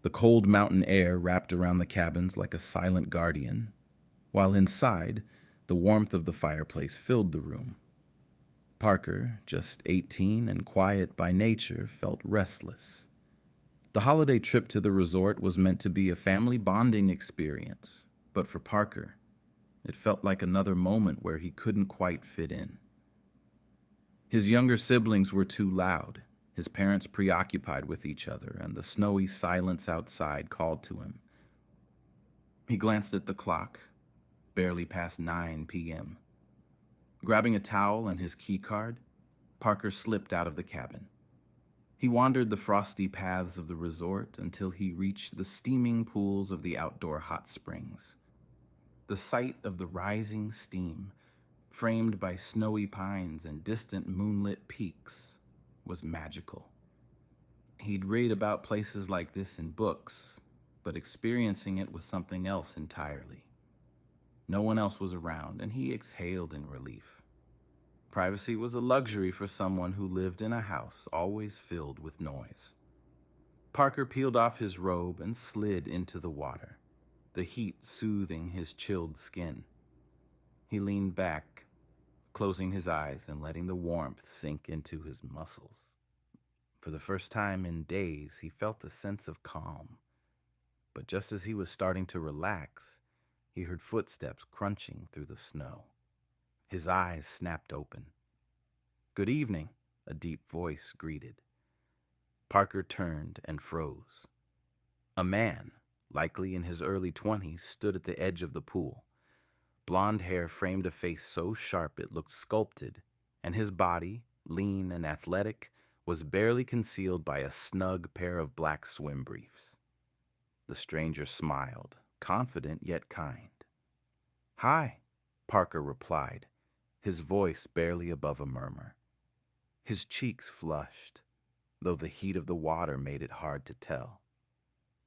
The cold mountain air wrapped around the cabins like a silent guardian, while inside, the warmth of the fireplace filled the room. Parker, just 18 and quiet by nature, felt restless. The holiday trip to the resort was meant to be a family bonding experience, but for Parker, it felt like another moment where he couldn't quite fit in. His younger siblings were too loud, his parents preoccupied with each other, and the snowy silence outside called to him. He glanced at the clock, barely past 9 p.m. Grabbing a towel and his key card, Parker slipped out of the cabin. He wandered the frosty paths of the resort until he reached the steaming pools of the outdoor hot springs. The sight of the rising steam, framed by snowy pines and distant moonlit peaks, was magical. He'd read about places like this in books, but experiencing it was something else entirely. No one else was around, and he exhaled in relief. Privacy was a luxury for someone who lived in a house always filled with noise. Parker peeled off his robe and slid into the water, the heat soothing his chilled skin. He leaned back, closing his eyes and letting the warmth sink into his muscles. For the first time in days, he felt a sense of calm. But just as he was starting to relax, he heard footsteps crunching through the snow. His eyes snapped open. "Good evening," a deep voice greeted. Parker turned and froze. A man, likely in his early 20s, stood at the edge of the pool. Blonde hair framed a face so sharp it looked sculpted, and his body, lean and athletic, was barely concealed by a snug pair of black swim briefs. The stranger smiled, confident yet kind. "Hi," Parker replied, his voice barely above a murmur. His cheeks flushed, though the heat of the water made it hard to tell.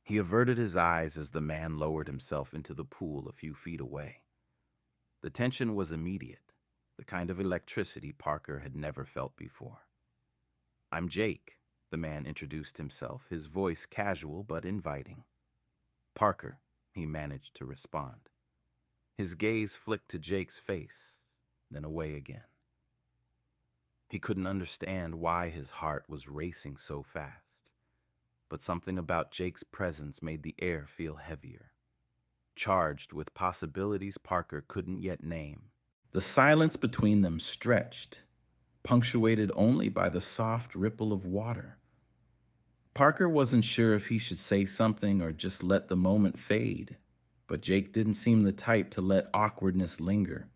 He averted his eyes as the man lowered himself into the pool a few feet away. The tension was immediate, the kind of electricity Parker had never felt before. "I'm Jake," the man introduced himself, his voice casual but inviting. "Parker," he managed to respond. His gaze flicked to Jake's face, then away again. He couldn't understand why his heart was racing so fast, but something about Jake's presence made the air feel heavier, charged with possibilities Parker couldn't yet name. The silence between them stretched, punctuated only by the soft ripple of water. Parker wasn't sure if he should say something or just let the moment fade, but Jake didn't seem the type to let awkwardness linger.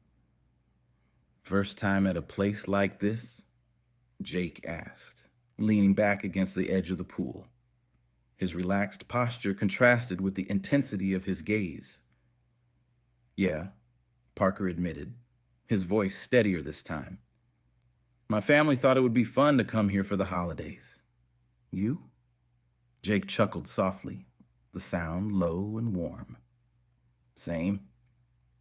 "First time at a place like this?" Jake asked, leaning back against the edge of the pool. His relaxed posture contrasted with the intensity of his gaze. "Yeah," Parker admitted, his voice steadier this time. "My family thought it would be fun to come here for the holidays." "You?" Jake chuckled softly, the sound low and warm. "Same.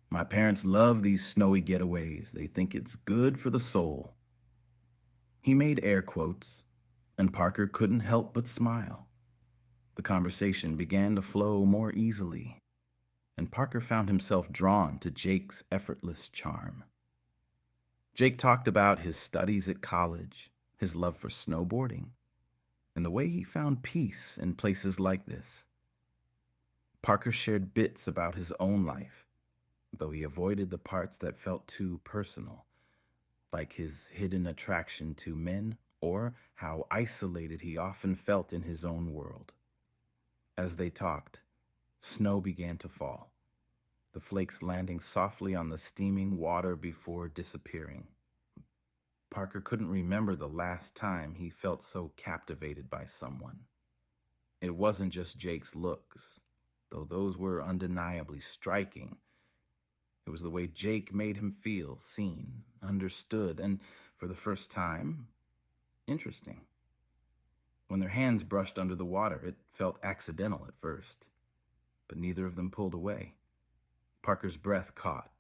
My parents love these snowy getaways. They think it's good for the soul." He made air quotes, and Parker couldn't help but smile. The conversation began to flow more easily, and Parker found himself drawn to Jake's effortless charm. Jake talked about his studies at college, his love for snowboarding, and the way he found peace in places like this. Parker shared bits about his own life, though he avoided the parts that felt too personal, like his hidden attraction to men or how isolated he often felt in his own world. As they talked, snow began to fall, the flakes landing softly on the steaming water before disappearing. Parker couldn't remember the last time he felt so captivated by someone. It wasn't just Jake's looks, though those were undeniably striking. It was the way Jake made him feel seen, understood, and, for the first time, interesting. When their hands brushed under the water, it felt accidental at first, but neither of them pulled away. Parker's breath caught,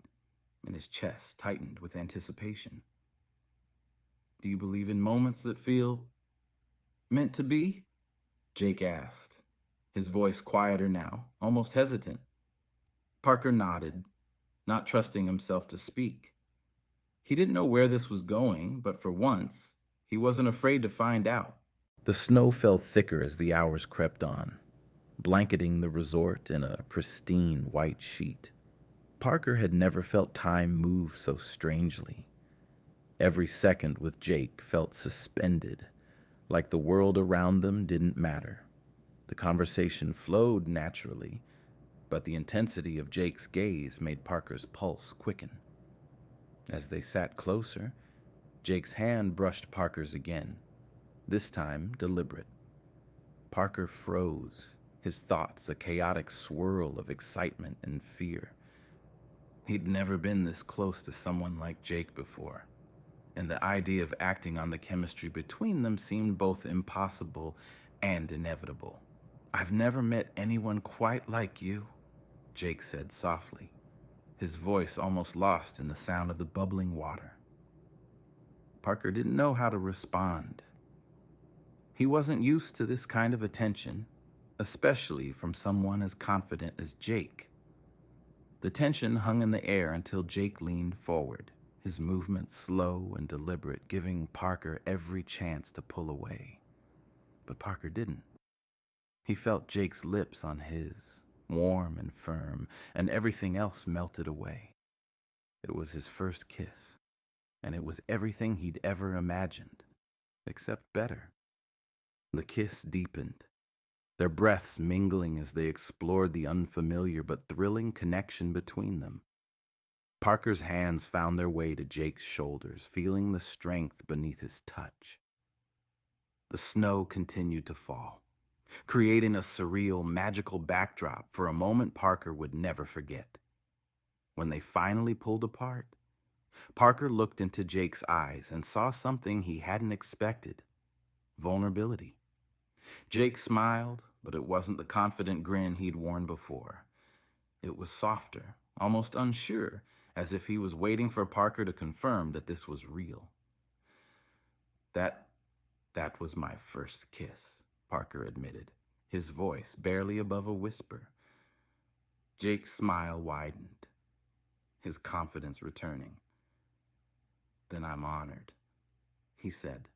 and his chest tightened with anticipation. "Do you believe in moments that feel meant to be?" Jake asked, his voice quieter now, almost hesitant. Parker nodded, not trusting himself to speak. He didn't know where this was going, but for once, he wasn't afraid to find out. The snow fell thicker as the hours crept on, blanketing the resort in a pristine white sheet. Parker had never felt time move so strangely. Every second with Jake felt suspended, like the world around them didn't matter. The conversation flowed naturally, but the intensity of Jake's gaze made Parker's pulse quicken. As they sat closer, Jake's hand brushed Parker's again, this time deliberate. Parker froze, his thoughts a chaotic swirl of excitement and fear. He'd never been this close to someone like Jake before, and the idea of acting on the chemistry between them seemed both impossible and inevitable. "I've never met anyone quite like you," Jake said softly, his voice almost lost in the sound of the bubbling water. Parker didn't know how to respond. He wasn't used to this kind of attention, especially from someone as confident as Jake. The tension hung in the air until Jake leaned forward, his movements slow and deliberate, giving Parker every chance to pull away. But Parker didn't. He felt Jake's lips on his, warm and firm, and everything else melted away. It was his first kiss, and it was everything he'd ever imagined, except better. The kiss deepened, their breaths mingling as they explored the unfamiliar but thrilling connection between them. Parker's hands found their way to Jake's shoulders, feeling the strength beneath his touch. The snow continued to fall, creating a surreal, magical backdrop for a moment Parker would never forget. When they finally pulled apart, Parker looked into Jake's eyes and saw something he hadn't expected: vulnerability. Jake smiled, but it wasn't the confident grin he'd worn before. It was softer, almost unsure, as if he was waiting for Parker to confirm that this was real. That was my first kiss," Parker admitted, his voice barely above a whisper. Jake's smile widened, his confidence returning. "Then I'm honored," he said,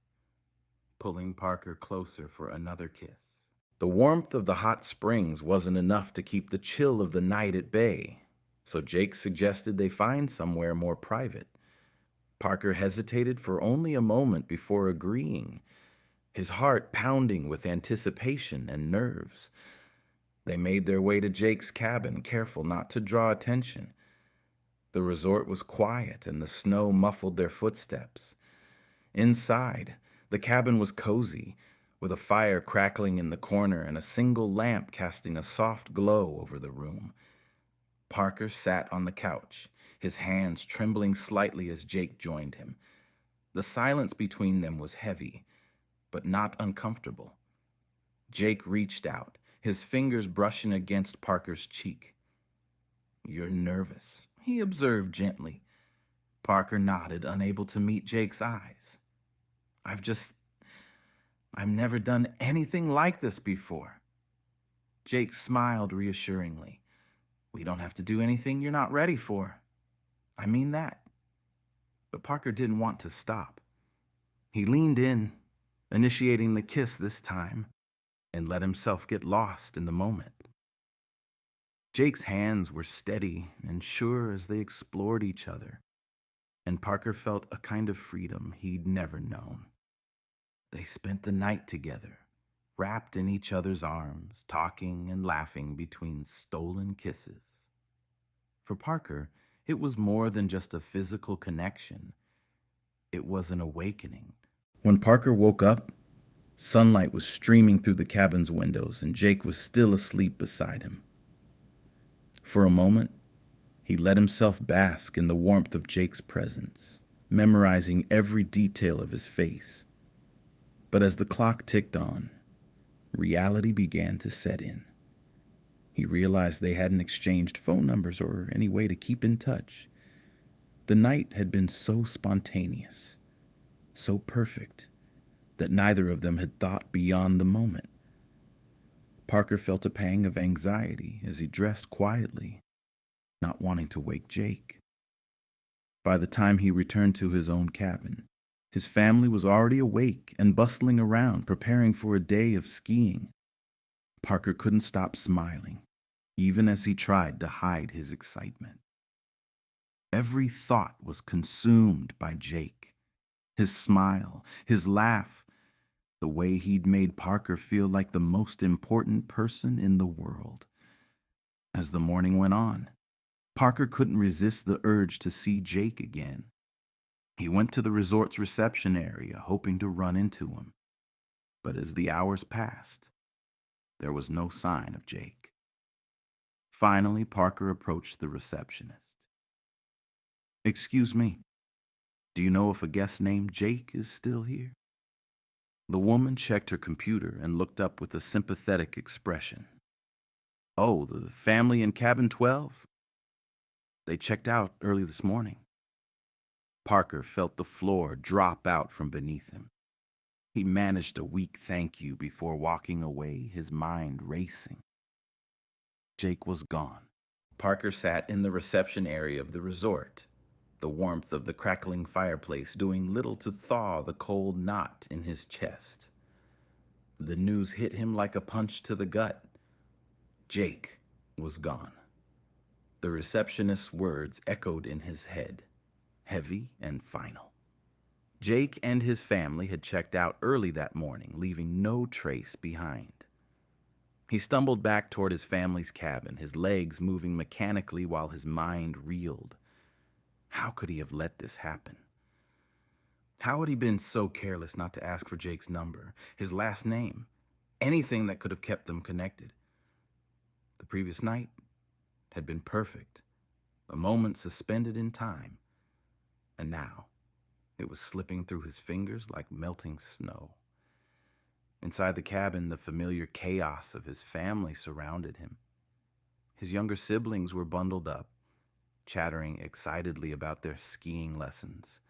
pulling Parker closer for another kiss. The warmth of the hot springs wasn't enough to keep the chill of the night at bay, so Jake suggested they find somewhere more private. Parker hesitated for only a moment before agreeing, his heart pounding with anticipation and nerves. They made their way to Jake's cabin, careful not to draw attention. The resort was quiet, and the snow muffled their footsteps. Inside, the cabin was cozy, with a fire crackling in the corner and a single lamp casting a soft glow over the room. Parker sat on the couch, his hands trembling slightly as Jake joined him. The silence between them was heavy, but not uncomfortable. Jake reached out, his fingers brushing against Parker's cheek. "You're nervous," he observed gently. Parker nodded, unable to meet Jake's eyes. I've never done anything like this before." Jake smiled reassuringly. "We don't have to do anything you're not ready for. I mean that." But Parker didn't want to stop. He leaned in, initiating the kiss this time, and let himself get lost in the moment. Jake's hands were steady and sure as they explored each other, and Parker felt a kind of freedom he'd never known. They spent the night together, wrapped in each other's arms, talking and laughing between stolen kisses. For Parker, it was more than just a physical connection. It was an awakening. When Parker woke up, sunlight was streaming through the cabin's windows, and Jake was still asleep beside him. For a moment, he let himself bask in the warmth of Jake's presence, memorizing every detail of his face. But as the clock ticked on, reality began to set in. He realized they hadn't exchanged phone numbers or any way to keep in touch. The night had been so spontaneous, so perfect, that neither of them had thought beyond the moment. Parker felt a pang of anxiety as he dressed quietly, not wanting to wake Jake. By the time he returned to his own cabin, his family was already awake and bustling around, preparing for a day of skiing. Parker couldn't stop smiling, even as he tried to hide his excitement. Every thought was consumed by Jake. His smile, his laugh, the way he'd made Parker feel like the most important person in the world. As the morning went on, Parker couldn't resist the urge to see Jake again. He went to the resort's reception area, hoping to run into him. But as the hours passed, there was no sign of Jake. Finally, Parker approached the receptionist. "Excuse me, do you know if a guest named Jake is still here?" The woman checked her computer and looked up with a sympathetic expression. "Oh, the family in cabin 12? They checked out early this morning." Parker felt the floor drop out from beneath him. He managed a weak thank you before walking away, his mind racing. Jake was gone. Parker sat in the reception area of the resort, the warmth of the crackling fireplace doing little to thaw the cold knot in his chest. The news hit him like a punch to the gut. Jake was gone. The receptionist's words echoed in his head, heavy and final. Jake and his family had checked out early that morning, leaving no trace behind. He stumbled back toward his family's cabin, his legs moving mechanically while his mind reeled. How could he have let this happen? How had he been so careless not to ask for Jake's number, his last name, anything that could have kept them connected? The previous night had been perfect, a moment suspended in time, and now it was slipping through his fingers like melting snow. Inside the cabin, the familiar chaos of his family surrounded him. His younger siblings were bundled up, chattering excitedly about their skiing lessons,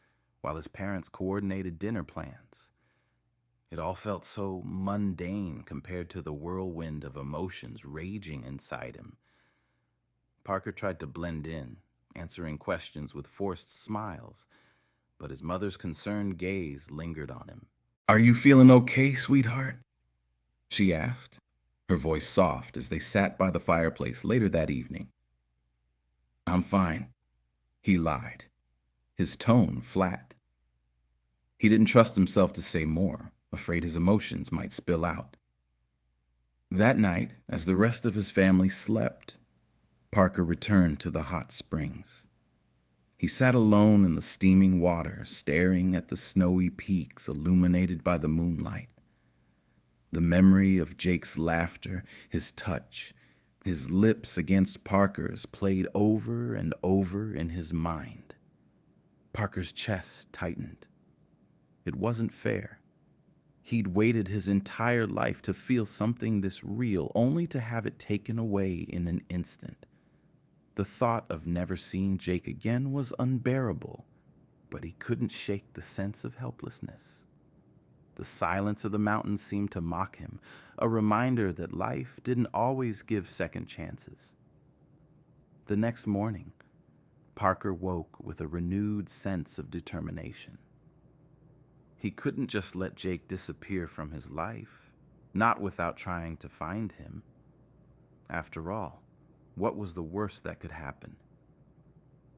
while his parents coordinated dinner plans. It all felt so mundane compared to the whirlwind of emotions raging inside him. Parker tried to blend in, answering questions with forced smiles, but his mother's concerned gaze lingered on him. "Are you feeling okay, sweetheart?" she asked, her voice soft as they sat by the fireplace later that evening. "I'm fine," he lied, his tone flat. He didn't trust himself to say more, afraid his emotions might spill out. That night, as the rest of his family slept, Parker returned to the hot springs. He sat alone in the steaming water, staring at the snowy peaks illuminated by the moonlight. The memory of Jake's laughter, his touch, his lips against Parker's played over and over in his mind. Parker's chest tightened. It wasn't fair. He'd waited his entire life to feel something this real, only to have it taken away in an instant. The thought of never seeing Jake again was unbearable, but he couldn't shake the sense of helplessness. The silence of the mountains seemed to mock him, a reminder that life didn't always give second chances. The next morning, Parker woke with a renewed sense of determination. He couldn't just let Jake disappear from his life, not without trying to find him. After all, what was the worst that could happen?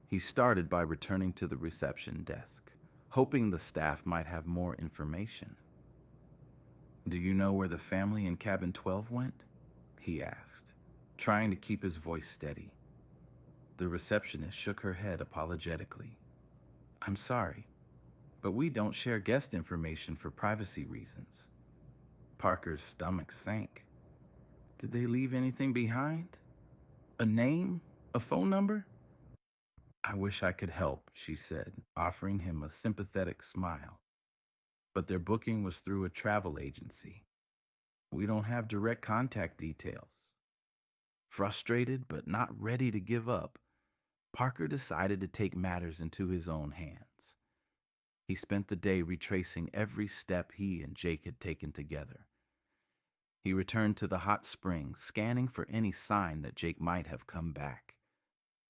He started by returning to the reception desk, hoping the staff might have more information. "Do you know where the family in cabin 12 went?" he asked, trying to keep his voice steady. The receptionist shook her head apologetically. "I'm sorry, but we don't share guest information for privacy reasons." Parker's stomach sank. Did they leave anything behind? A name? A phone number? "I wish I could help," she said, offering him a sympathetic smile. "But their booking was through a travel agency. We don't have direct contact details." Frustrated but not ready to give up, Parker decided to take matters into his own hands. He spent the day retracing every step he and Jake had taken together. He returned to the hot spring, scanning for any sign that Jake might have come back.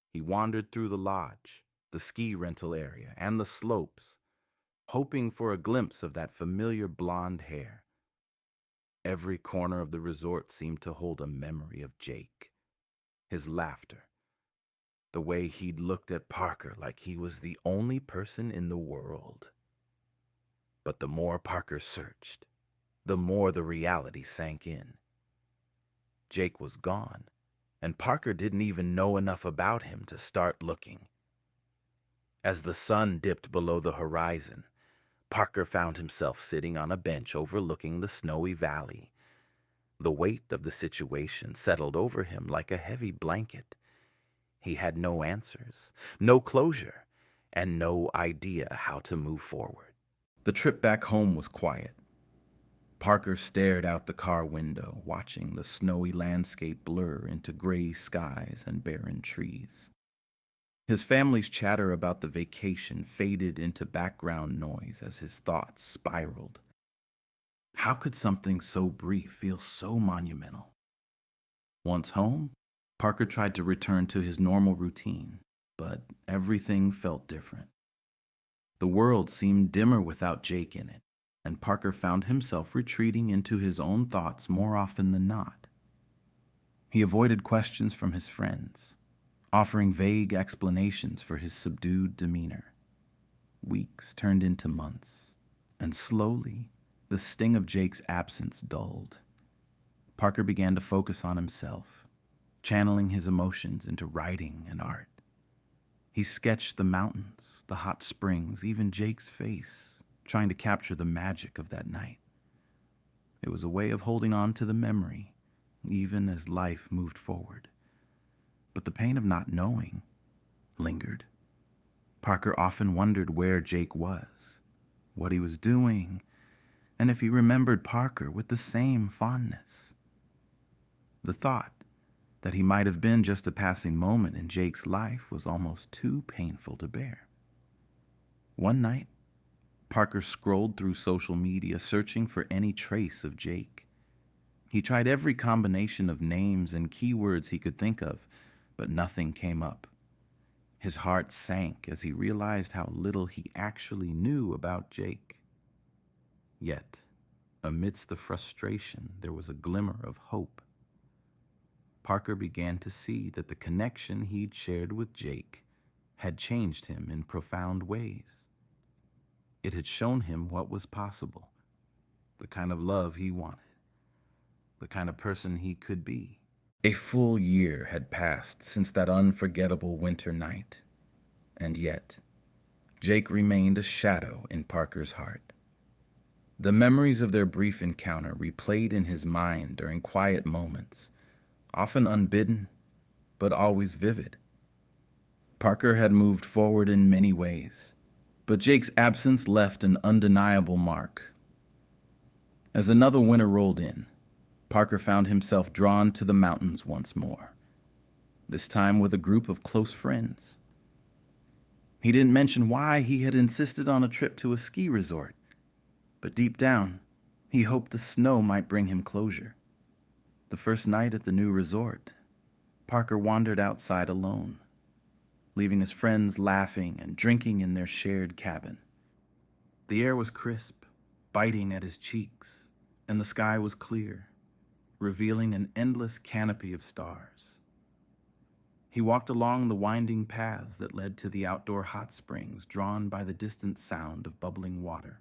He wandered through the lodge, the ski rental area, and the slopes, hoping for a glimpse of that familiar blonde hair. Every corner of the resort seemed to hold a memory of Jake. His laughter, the way he'd looked at Parker like he was the only person in the world. But the more Parker searched, the more the reality sank in. Jake was gone, and Parker didn't even know enough about him to start looking. As the sun dipped below the horizon, Parker found himself sitting on a bench overlooking the snowy valley. The weight of the situation settled over him like a heavy blanket. He had no answers, no closure, and no idea how to move forward. The trip back home was quiet. Parker stared out the car window, watching the snowy landscape blur into gray skies and barren trees. His family's chatter about the vacation faded into background noise as his thoughts spiraled. How could something so brief feel so monumental? Once home, Parker tried to return to his normal routine, but everything felt different. The world seemed dimmer without Jake in it, and Parker found himself retreating into his own thoughts more often than not. He avoided questions from his friends, offering vague explanations for his subdued demeanor. Weeks turned into months, and slowly, the sting of Jake's absence dulled. Parker began to focus on himself, channeling his emotions into writing and art. He sketched the mountains, the hot springs, even Jake's face, trying to capture the magic of that night. It was a way of holding on to the memory, even as life moved forward. But the pain of not knowing lingered. Parker often wondered where Jake was, what he was doing, and if he remembered Parker with the same fondness. The thought that he might have been just a passing moment in Jake's life was almost too painful to bear. One night, Parker scrolled through social media searching for any trace of Jake. He tried every combination of names and keywords he could think of, but nothing came up. His heart sank as he realized how little he actually knew about Jake. Yet, amidst the frustration, there was a glimmer of hope. Parker began to see that the connection he'd shared with Jake had changed him in profound ways. It had shown him what was possible, the kind of love he wanted, the kind of person he could be. A full year had passed since that unforgettable winter night, and yet Jake remained a shadow in Parker's heart. The memories of their brief encounter replayed in his mind during quiet moments, often unbidden, but always vivid. Parker had moved forward in many ways, but Jake's absence left an undeniable mark. As another winter rolled in, Parker found himself drawn to the mountains once more, this time with a group of close friends. He didn't mention why he had insisted on a trip to a ski resort, but deep down, he hoped the snow might bring him closure. The first night at the new resort, Parker wandered outside alone, leaving his friends laughing and drinking in their shared cabin. The air was crisp, biting at his cheeks, and the sky was clear, revealing an endless canopy of stars. He walked along the winding paths that led to the outdoor hot springs, drawn by the distant sound of bubbling water.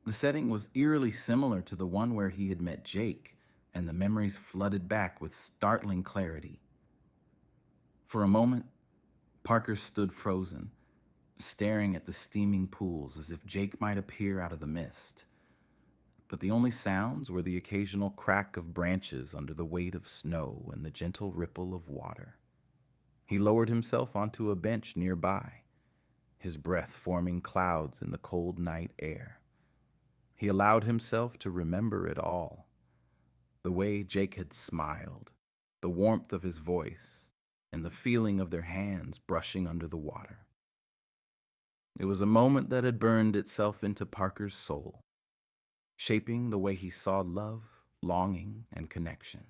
The setting was eerily similar to the one where he had met Jake, and the memories flooded back with startling clarity. For a moment, Parker stood frozen, staring at the steaming pools as if Jake might appear out of the mist. But the only sounds were the occasional crack of branches under the weight of snow and the gentle ripple of water. He lowered himself onto a bench nearby, his breath forming clouds in the cold night air. He allowed himself to remember it all. The way Jake had smiled, the warmth of his voice, and the feeling of their hands brushing under the water. It was a moment that had burned itself into Parker's soul, shaping the way he saw love, longing, and connection.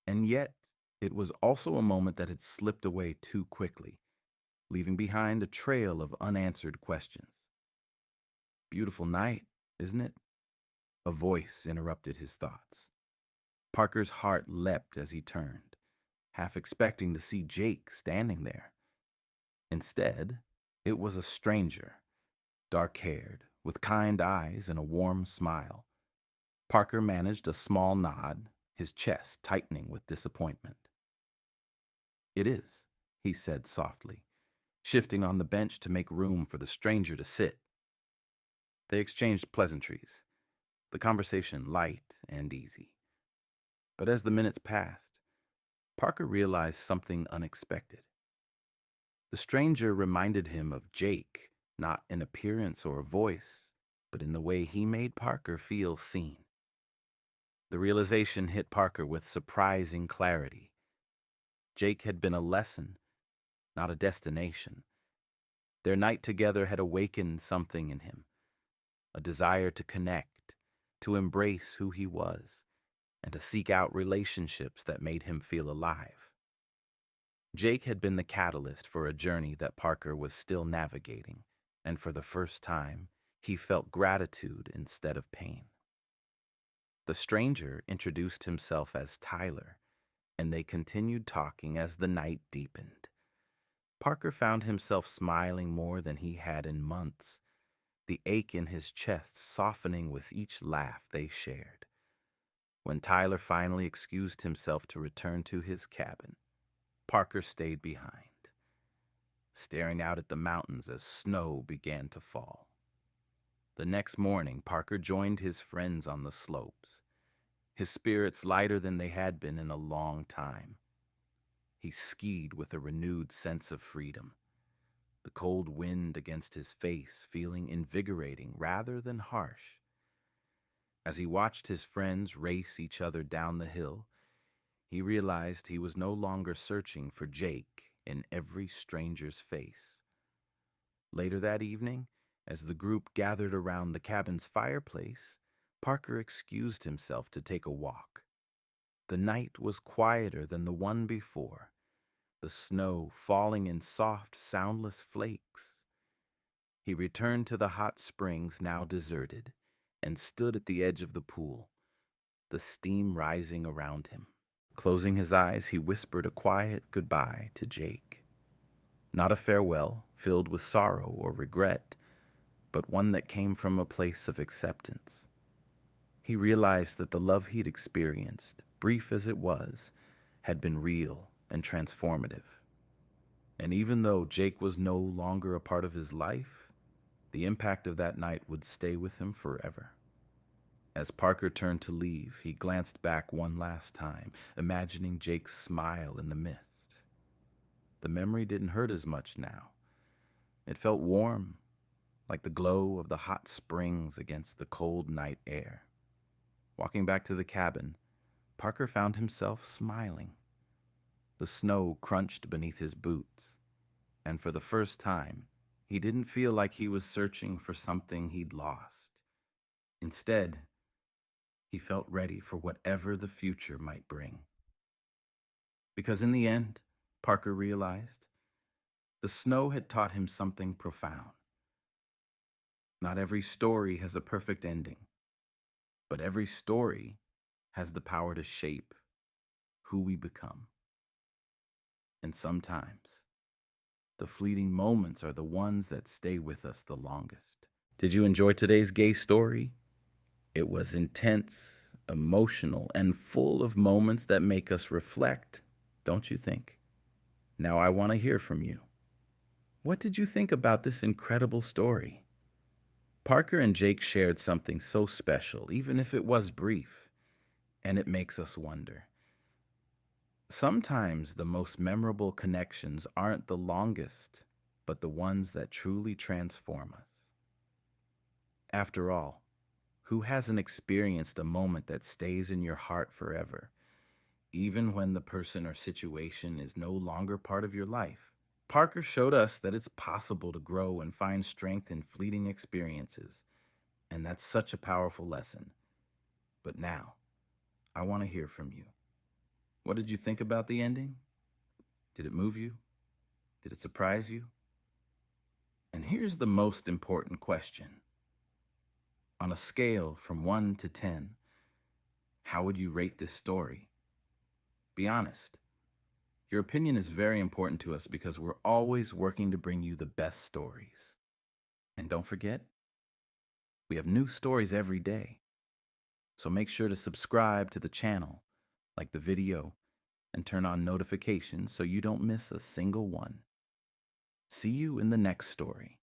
And yet, it was also a moment that had slipped away too quickly, leaving behind a trail of unanswered questions. Beautiful night, isn't it? A voice interrupted his thoughts. Parker's heart leapt as he turned, half expecting to see Jake standing there. Instead, it was a stranger, dark-haired, with kind eyes and a warm smile. Parker managed a small nod, his chest tightening with disappointment. "It is," he said softly, shifting on the bench to make room for the stranger to sit. They exchanged pleasantries, the conversation light and easy. But as the minutes passed, Parker realized something unexpected. The stranger reminded him of Jake, not in appearance or voice, but in the way he made Parker feel seen. The realization hit Parker with surprising clarity. Jake had been a lesson, not a destination. Their night together had awakened something in him, a desire to connect, to embrace who he was, and to seek out relationships that made him feel alive. Jake had been the catalyst for a journey that Parker was still navigating, and for the first time, he felt gratitude instead of pain. The stranger introduced himself as Tyler, and they continued talking as the night deepened. Parker found himself smiling more than he had in months, the ache in his chest softening with each laugh they shared. When Tyler finally excused himself to return to his cabin, Parker stayed behind, staring out at the mountains as snow began to fall. The next morning, Parker joined his friends on the slopes, his spirits lighter than they had been in a long time. He skied with a renewed sense of freedom, the cold wind against his face feeling invigorating rather than harsh. As he watched his friends race each other down the hill, he realized he was no longer searching for Jake in every stranger's face. Later that evening, as the group gathered around the cabin's fireplace, Parker excused himself to take a walk. The night was quieter than the one before, the snow falling in soft, soundless flakes. He returned to the hot springs, now deserted, and stood at the edge of the pool, the steam rising around him. Closing his eyes, he whispered a quiet goodbye to Jake. Not a farewell filled with sorrow or regret, but one that came from a place of acceptance. He realized that the love he'd experienced, brief as it was, had been real and transformative. And even though Jake was no longer a part of his life, the impact of that night would stay with him forever. As Parker turned to leave, he glanced back one last time, imagining Jake's smile in the mist. The memory didn't hurt as much now. It felt warm, like the glow of the hot springs against the cold night air. Walking back to the cabin, Parker found himself smiling. The snow crunched beneath his boots, and for the first time, he didn't feel like he was searching for something he'd lost. Instead, he felt ready for whatever the future might bring. Because in the end, Parker realized, the snow had taught him something profound. Not every story has a perfect ending, but every story has the power to shape who we become. And sometimes, the fleeting moments are the ones that stay with us the longest. Did you enjoy today's gay story? It was intense, emotional, and full of moments that make us reflect, don't you think? Now I want to hear from you. What did you think about this incredible story? Parker and Jake shared something so special, even if it was brief, and it makes us wonder. Sometimes the most memorable connections aren't the longest, but the ones that truly transform us. After all, who hasn't experienced a moment that stays in your heart forever, even when the person or situation is no longer part of your life? Parker showed us that it's possible to grow and find strength in fleeting experiences, and that's such a powerful lesson. But now, I want to hear from you. What did you think about the ending? Did it move you? Did it surprise you? And here's the most important question. On a scale from 1 to 10, how would you rate this story? Be honest. Your opinion is very important to us because we're always working to bring you the best stories. And don't forget, we have new stories every day. So make sure to subscribe to the channel, like the video, and turn on notifications so you don't miss a single one. See you in the next story.